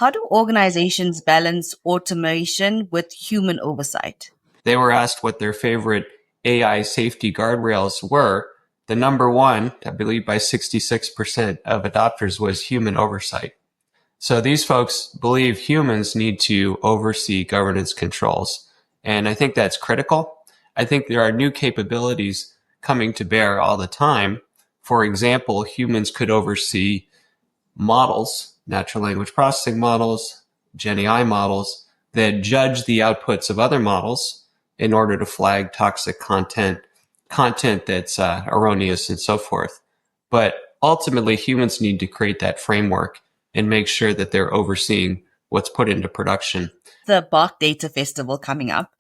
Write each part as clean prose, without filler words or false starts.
How do organizations balance automation with human oversight? They were asked what their favorite AI safety guardrails were. The number one, I believe by 66% of adopters, was human oversight. So these folks believe humans need to oversee governance controls. And I think that's critical. I think there are new capabilities coming to bear all the time. For example, humans could oversee models, natural language processing models, Gen AI models that judge the outputs of other models in order to flag toxic content that's erroneous and so forth. But ultimately, humans need to create that framework and make sure that they're overseeing what's put into production. The BARC Data Festival coming up.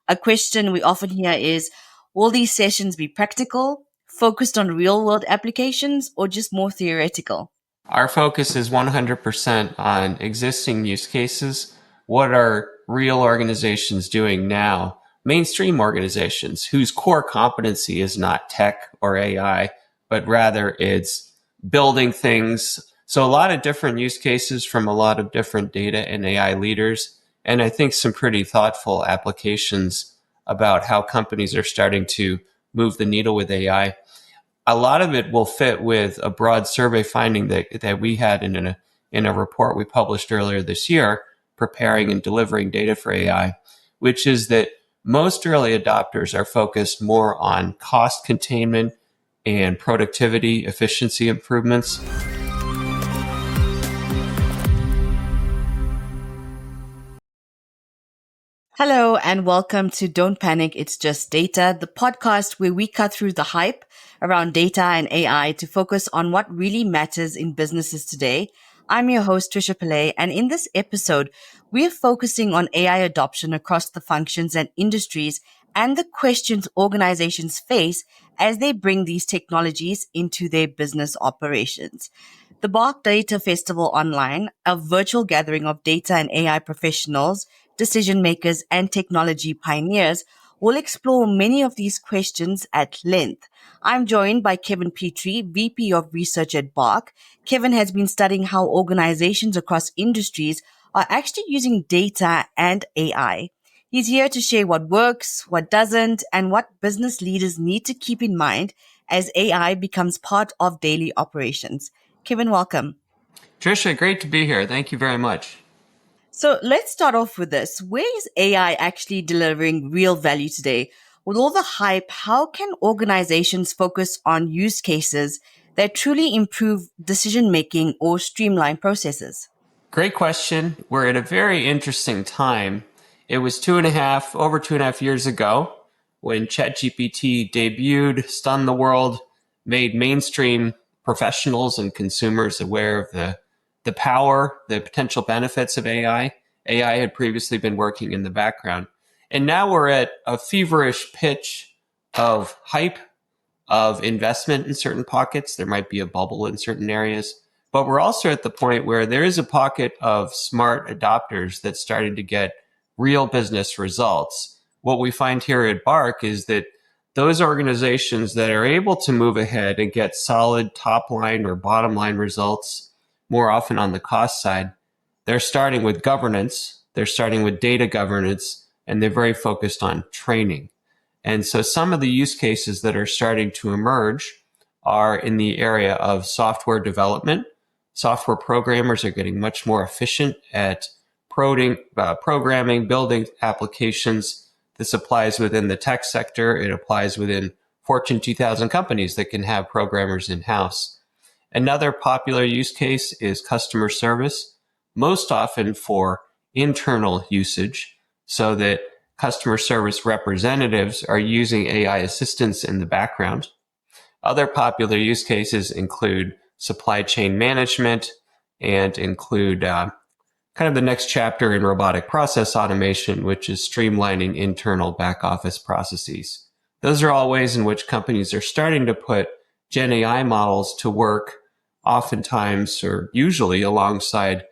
A question we often hear is, will these sessions be practical, focused on real-world applications, or just more theoretical? Our focus is 100% on existing use cases. What are real organizations doing now? Mainstream organizations whose core competency is not tech or AI, but rather it's building things. So a lot of different use cases from a lot of different data and AI leaders. And I think some pretty thoughtful applications about how companies are starting to move the needle with AI. A lot of it will fit with a broad survey finding that we had in a report we published earlier this year, preparing and delivering data for AI, which is that most early adopters are focused more on cost containment and productivity, efficiency improvements. Hello and welcome to Don't Panic, It's Just Data, the podcast where we cut through the hype around data and AI to focus on what really matters in businesses today. I'm your host, Trisha Pillay, and in this episode, we're focusing on AI adoption across the functions and industries and the questions organizations face as they bring these technologies into their business operations. The BARC Data Festival Online, a virtual gathering of data and AI professionals, decision makers, and technology pioneers, will explore many of these questions at length. I'm joined by Kevin Petrie, VP of Research at BARC. Kevin has been studying how organizations across industries are actually using data and AI. He's here to share what works, what doesn't, and what business leaders need to keep in mind as AI becomes part of daily operations. Kevin, welcome. Trisha, great to be here. Thank you very much. So let's start off with this. Where is AI actually delivering real value today? With all the hype, how can organizations focus on use cases that truly improve decision-making or streamline processes? Great question. We're at a very interesting time. It was over 2.5 years ago when ChatGPT debuted, stunned the world, made mainstream professionals and consumers aware of the power, the potential benefits of AI. AI had previously been working in the background. And now we're at a feverish pitch of hype, of investment in certain pockets. There might be a bubble in certain areas. But we're also at the point where there is a pocket of smart adopters that's starting to get real business results. What we find here at BARC is that those organizations that are able to move ahead and get solid top line or bottom line results, more often on the cost side, they're starting with governance, they're starting with data governance, and they're very focused on training. And so some of the use cases that are starting to emerge are in the area of software development. Software programmers are getting much more efficient at programming, building applications. This applies within the tech sector. It applies within Fortune 2000 companies that can have programmers in-house. Another popular use case is customer service, most often for internal usage, so that customer service representatives are using AI assistants in the background. Other popular use cases include supply chain management and include kind of the next chapter in robotic process automation, which is streamlining internal back office processes. Those are all ways in which companies are starting to put Gen AI models to work, oftentimes or usually alongside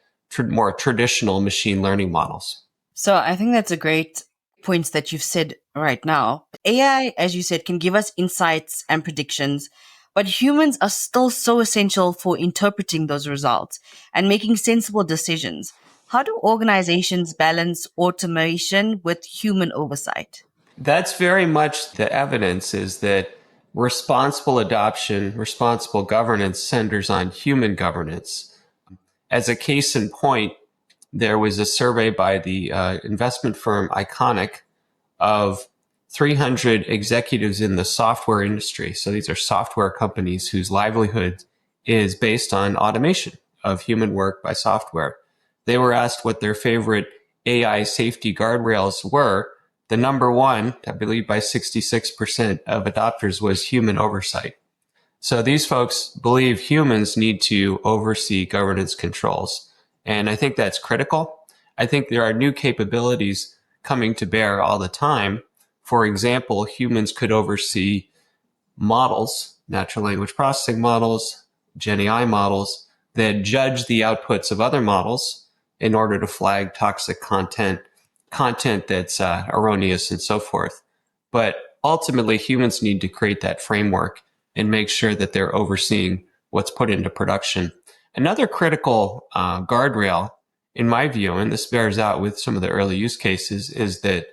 more traditional machine learning models. So I think that's a great point that you've said right now. AI, as you said, can give us insights and predictions, but humans are still so essential for interpreting those results and making sensible decisions. How do organizations balance automation with human oversight? That's very much the evidence is that responsible adoption, responsible governance centers on human governance. As a case in point, there was a survey by the investment firm Iconic of 300 executives in the software industry. So these are software companies whose livelihood is based on automation of human work by software. They were asked what their favorite AI safety guardrails were. The number one, I believe by 66% of adopters, was human oversight. So these folks believe humans need to oversee governance controls. And I think that's critical. I think there are new capabilities coming to bear all the time. For example, humans could oversee models, natural language processing models, Gen AI models that judge the outputs of other models in order to flag toxic content, content that's erroneous and so forth. But ultimately, humans need to create that framework and make sure that they're overseeing what's put into production. Another critical guardrail, in my view, and this bears out with some of the early use cases, is that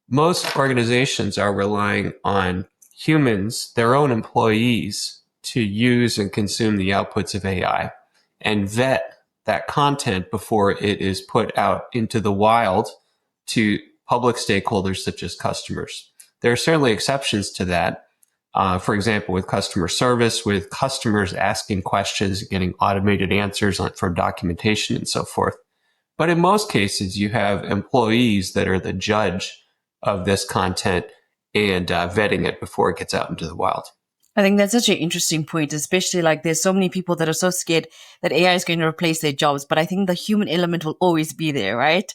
most organizations are relying on humans, their own employees, to use and consume the outputs of AI and vet that content before it is put out into the wild to public stakeholders such as customers. There are certainly exceptions to that. For example, with customer service, with customers asking questions, getting automated answers from documentation and so forth. But in most cases, you have employees that are the judge of this content and vetting it before it gets out into the wild. I think that's such an interesting point, especially like there's so many people that are so scared that AI is going to replace their jobs, but I think the human element will always be there, right?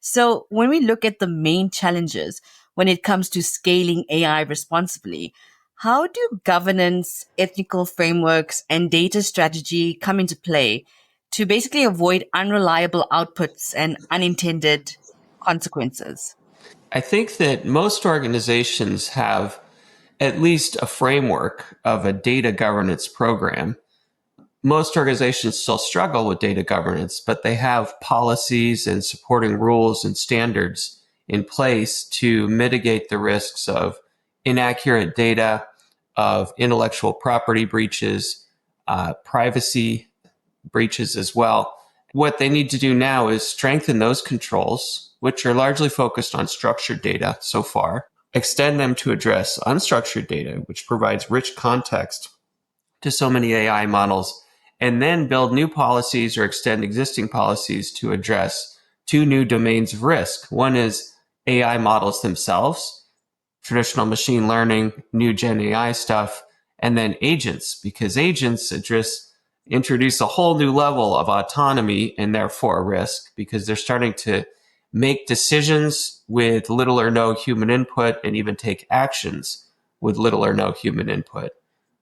So when we look at the main challenges when it comes to scaling AI responsibly, how do governance, ethical frameworks, and data strategy come into play to basically avoid unreliable outputs and unintended consequences? I think that most organizations have at least a framework of a data governance program. Most organizations still struggle with data governance, but they have policies and supporting rules and standards in place to mitigate the risks of inaccurate data, of intellectual property breaches, privacy breaches as well. What they need to do now is strengthen those controls, which are largely focused on structured data so far, extend them to address unstructured data, which provides rich context to so many AI models, and then build new policies or extend existing policies to address two new domains of risk. One is AI models themselves, traditional machine learning, new Gen AI stuff, and then agents, because agents introduce a whole new level of autonomy and therefore risk, because they're starting to make decisions with little or no human input and even take actions with little or no human input.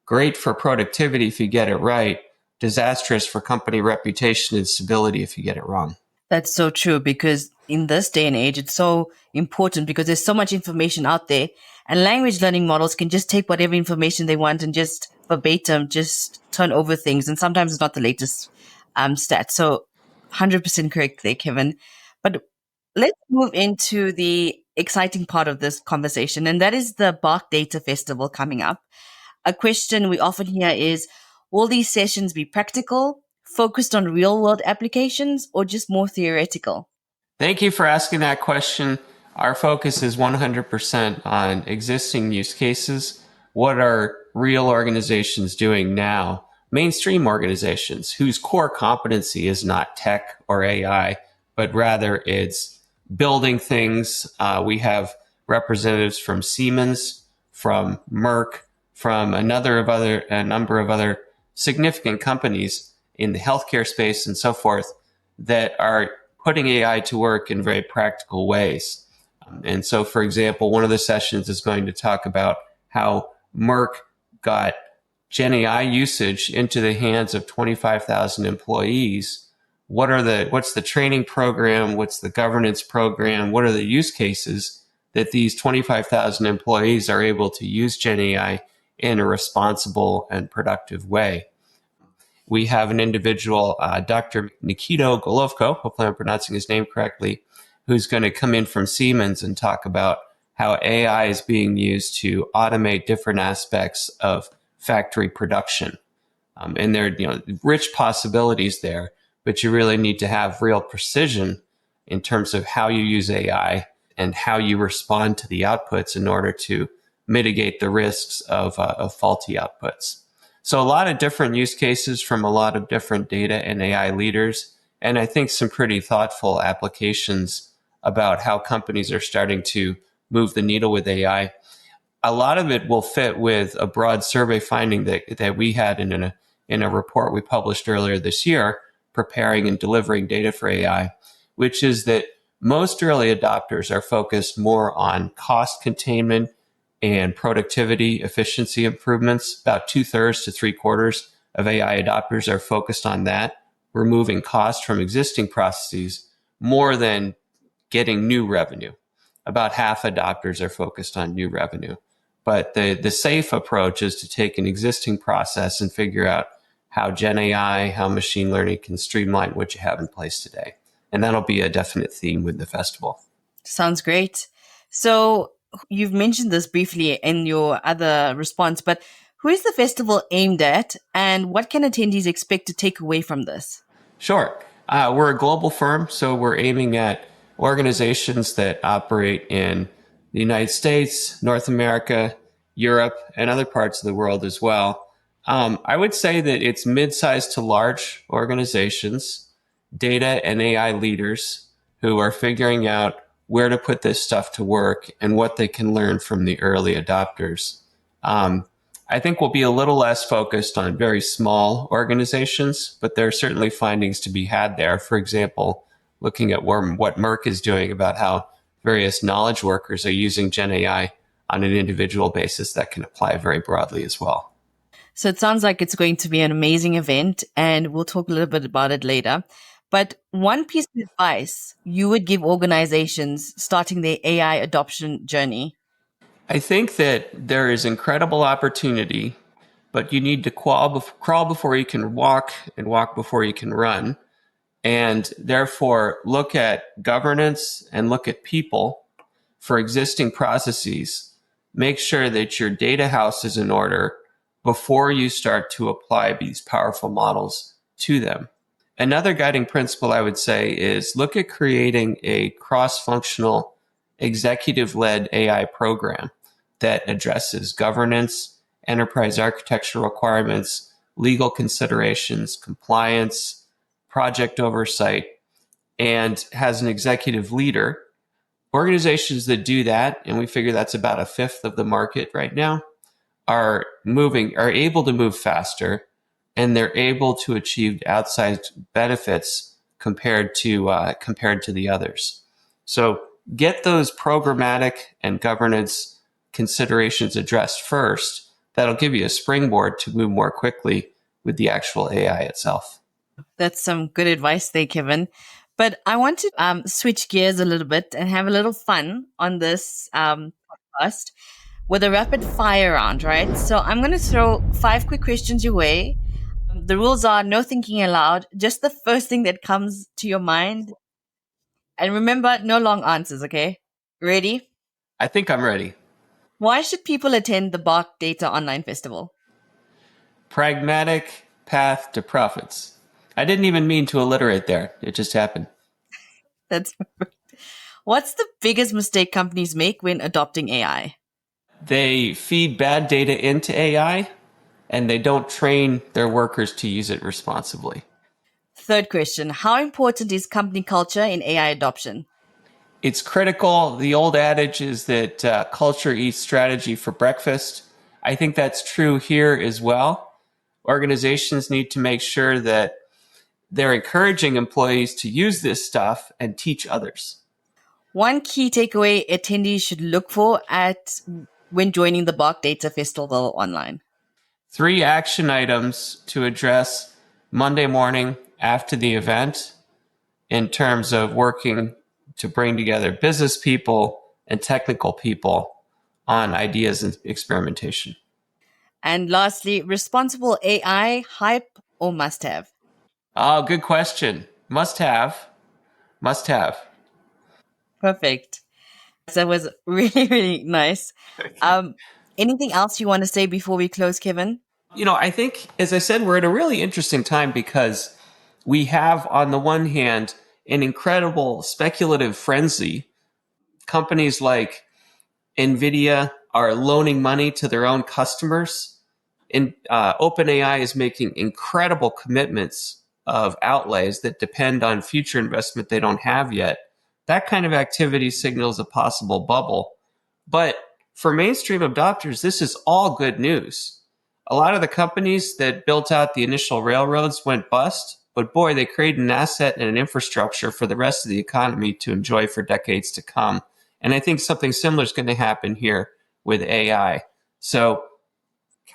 Great for productivity if you get it right, disastrous for company reputation and stability if you get it wrong. That's so true because in this day and age, it's so important because there's so much information out there and language learning models can just take whatever information they want and just verbatim, just turn over things. And sometimes it's not the latest stat. So 100% correct there, Kevin. But let's move into the exciting part of this conversation. And that is the BARC Data Festival coming up. A question we often hear is, will these sessions be practical, focused on real world applications, or just more theoretical? Thank you for asking that question. Our focus is 100% on existing use cases. What are real organizations doing now? Mainstream organizations whose core competency is not tech or AI, but rather it's building things. We have representatives from Siemens, from Merck, from a number of other significant companies in the healthcare space and so forth that are putting AI to work in very practical ways. And so, for example, one of the sessions is going to talk about how Merck got Gen AI usage into the hands of 25,000 employees. What's the training program? What's the governance program? What are the use cases that these 25,000 employees are able to use Gen AI in a responsible and productive way? we have an individual, Dr. Nikito Golovko, hopefully I'm pronouncing his name correctly, who's going to come in from Siemens and talk about how AI is being used to automate different aspects of factory production. And there are rich possibilities there, but you really need to have real precision in terms of how you use AI and how you respond to the outputs in order to mitigate the risks of faulty outputs. So a lot of different use cases from a lot of different data and AI leaders, and I think some pretty thoughtful applications about how companies are starting to move the needle with AI. A lot of it will fit with a broad survey finding that we had in a report we published earlier this year, preparing and delivering data for AI, which is that most early adopters are focused more on cost containment and productivity efficiency improvements. About 2/3 to 3/4 of AI adopters are focused on that, removing cost from existing processes more than getting new revenue. About half adopters are focused on new revenue. But the safe approach is to take an existing process and figure out how Gen AI, how machine learning can streamline what you have in place today. And that'll be a definite theme with the festival. Sounds great. So you've mentioned this briefly in your other response, but who is the festival aimed at and what can attendees expect to take away from this? Sure. We're a global firm, so we're aiming at organizations that operate in the United States, North America, Europe, and other parts of the world as well. I would say that it's mid-sized to large organizations, data and AI leaders who are figuring out where to put this stuff to work and what they can learn from the early adopters. I think we'll be a little less focused on very small organizations, but there are certainly findings to be had there. For example, looking at what Merck is doing about how various knowledge workers are using Gen AI on an individual basis that can apply very broadly as well. So it sounds like it's going to be an amazing event, and we'll talk a little bit about it later. But one piece of advice you would give organizations starting their AI adoption journey. I think that there is incredible opportunity, but you need to crawl before you can walk and walk before you can run. And therefore, look at governance and look at people for existing processes. Make sure that your data house is in order before you start to apply these powerful models to them. Another guiding principle I would say is look at creating a cross-functional executive-led AI program that addresses governance, enterprise architecture requirements, legal considerations, compliance, project oversight, and has an executive leader. Organizations that do that, and we figure that's about 1/5 of the market right now, are able to move faster, and they're able to achieve outsized benefits compared to the others. So get those programmatic and governance considerations addressed first. That'll give you a springboard to move more quickly with the actual AI itself. That's some good advice there, Kevin. But I want to switch gears a little bit and have a little fun on this podcast with a rapid fire round, right? So I'm going to throw 5 quick questions your way. The rules are no thinking aloud, just the first thing that comes to your mind. And remember, no long answers, okay? Ready? I think I'm ready. Why should people attend the BARC Data Online Festival? Pragmatic path to profits. I didn't even mean to alliterate there. It just happened. That's What's the biggest mistake companies make when adopting AI? They feed bad data into AI and they don't train their workers to use it responsibly. Third question, how important is company culture in AI adoption? It's critical. The old adage is that culture eats strategy for breakfast. I think that's true here as well. Organizations need to make sure that they're encouraging employees to use this stuff and teach others. One key takeaway attendees should look for at when joining the BARC Data Festival online. 3 action items to address Monday morning after the event in terms of working to bring together business people and technical people on ideas and experimentation. And lastly, responsible AI hype or must have? Oh, good question. Must have. Must have. Perfect. That was really, really nice. Okay. Um, Anything else you want to say before we close, Kevin? I think, as I said, we're at a really interesting time because we have, on the one hand, an incredible speculative frenzy. Companies like NVIDIA are loaning money to their own customers. And OpenAI is making incredible commitments of outlays that depend on future investment they don't have yet. That kind of activity signals a possible bubble. But for mainstream adopters, this is all good news. A lot of the companies that built out the initial railroads went bust, but boy, they created an asset and an infrastructure for the rest of the economy to enjoy for decades to come. And I think something similar is going to happen here with AI. So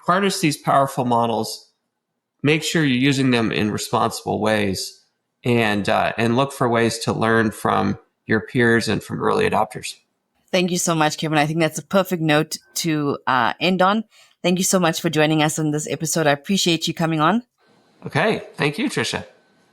harness these powerful models, make sure you're using them in responsible ways, and look for ways to learn from your peers and from early adopters. Thank you so much, Kevin. I think that's a perfect note to end on. Thank you so much for joining us on this episode. I appreciate you coming on. Okay, thank you, Trisha.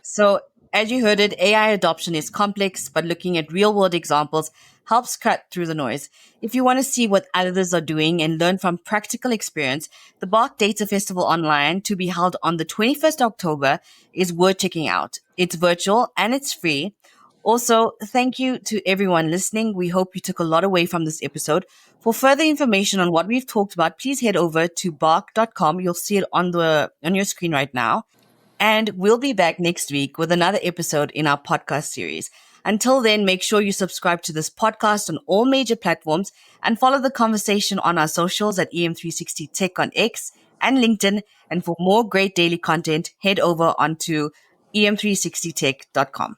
So, as you heard it, AI adoption is complex, but looking at real world examples helps cut through the noise. If you want to see what others are doing and learn from practical experience, the BARC Data Festival online, to be held on the 21st October, is worth checking out. It's virtual and it's free. Also, thank you to everyone listening. We hope you took a lot away from this episode. For further information on what we've talked about, please head over to bark.com. You'll see it on your screen right now. And we'll be back next week with another episode in our podcast series. Until then, make sure you subscribe to this podcast on all major platforms and follow the conversation on our socials at EM360 Tech on X and LinkedIn. And for more great daily content, head over onto em360tech.com.